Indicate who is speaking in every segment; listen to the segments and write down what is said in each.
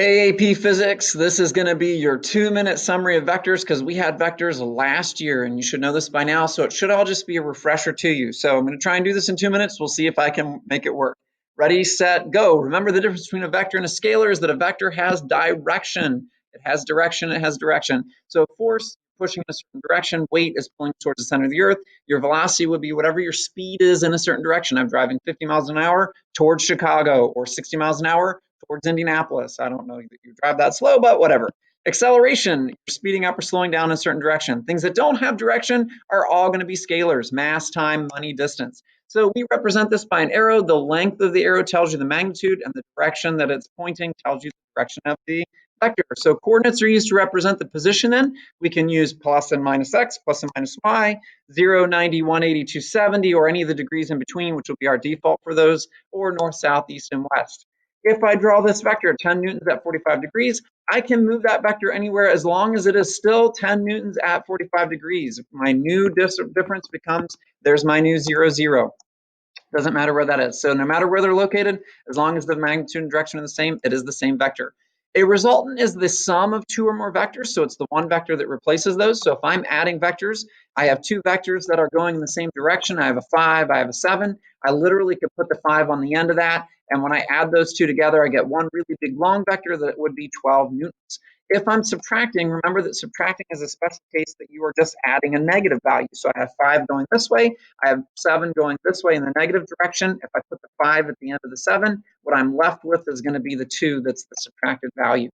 Speaker 1: Hey AP Physics, this is going to be your 2-minute summary of vectors because we had vectors last year and you should know this by now, so it should all just be a refresher to you. So I'm going to try and do this in 2 minutes. We'll see if I can make it work. Ready, set, go. Remember the difference between a vector and a scalar is that a vector has direction. It has direction, it has direction. So force pushing in a certain direction, weight is pulling towards the center of the earth. Your velocity would be whatever your speed is in a certain direction. I'm driving 50 miles an hour towards Chicago or 60 miles an hour towards Indianapolis. I don't know that you drive that slow, but whatever. Acceleration, you're speeding up or slowing down in a certain direction. Things that don't have direction are all going to be scalars: mass, time, money, distance. So we represent this by an arrow. The length of the arrow tells you the magnitude, and the direction that it's pointing tells you the direction of the vector. So coordinates are used to represent the position in. We can use plus and minus x, plus and minus y, 0, 90, 180, 270, or any of the degrees in between, which will be our default for those, or north, south, east, and west. If I draw this vector 10 newtons at 45 degrees, I can move that vector anywhere as long as it is still 10 newtons at 45 degrees. My new difference becomes, there's my new 0, 0. Doesn't matter where that is. So no matter where they're located, as long as the magnitude and direction are the same, it is the same vector. A resultant is the sum of two or more vectors, so it's the one vector that replaces those. So if I'm adding vectors, I have two vectors that are going in the same direction. I have a 5, I have a 7. I literally could put the 5 on the end of that, and when I add those two together, I get one really big long vector that would be 12 newtons. If I'm subtracting, remember that subtracting is a special case that you are just adding a negative value. So I have 5 going this way, I have 7 going this way in the negative direction. If I put the 5 at the end of the 7, what I'm left with is going to be the 2 that's the subtracted value.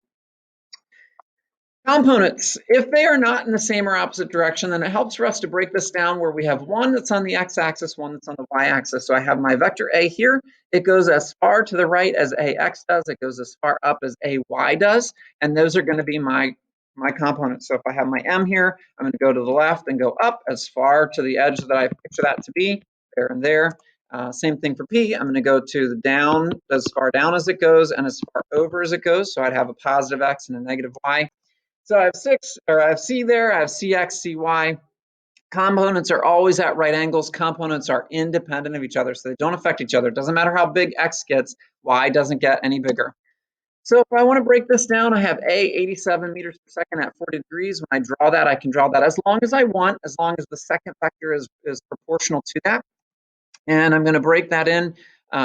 Speaker 1: Components, if they are not in the same or opposite direction, then it helps for us to break this down where we have one that's on the x-axis, one that's on the y-axis. So I have my vector A here. It goes as far to the right as AX does. It goes as far up as AY does. And those are going to be my components. So if I have my M here, I'm going to go to the left and go up as far to the edge that I picture that to be, there and there. Same thing for P. I'm going to go to the down, as far down as it goes and as far over as it goes. So I'd have a positive X and a negative Y. So I have C there, I have CX, CY. Components are always at right angles. Components are independent of each other, so they don't affect each other. It doesn't matter how big X gets, Y doesn't get any bigger. So if I want to break this down, I have A, 87 meters per second at 40 degrees. When I draw that, I can draw that as long as I want, as long as the second vector is proportional to that. And I'm going to break that in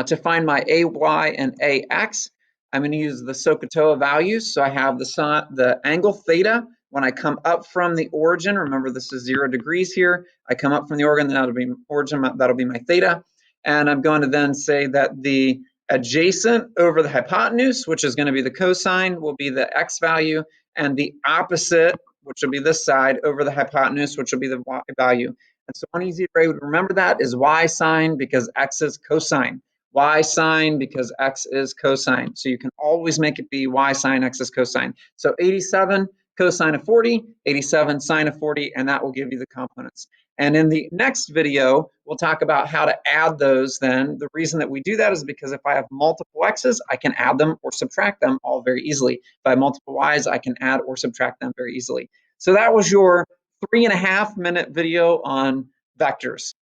Speaker 1: to find my AY and AX. I'm going to use the SOHCAHTOA values. So I have the angle theta when I come up from the origin. Remember, this is 0 degrees here. I come up from the origin, that'll be my theta. And I'm going to then say that the adjacent over the hypotenuse, which is going to be the cosine, will be the x value, and the opposite, which will be this side, over the hypotenuse, which will be the y value. And so one easy way to remember that is y sine because x is cosine. Y sine because x is cosine. So you can always make it be y sine x is cosine. So 87 cosine of 40, 87 sine of 40, and that will give you the components. And in the next video, we'll talk about how to add those then. The reason that we do that is because if I have multiple x's, I can add them or subtract them all very easily. If I have multiple y's, I can add or subtract them very easily. So that was your 3.5-minute video on vectors.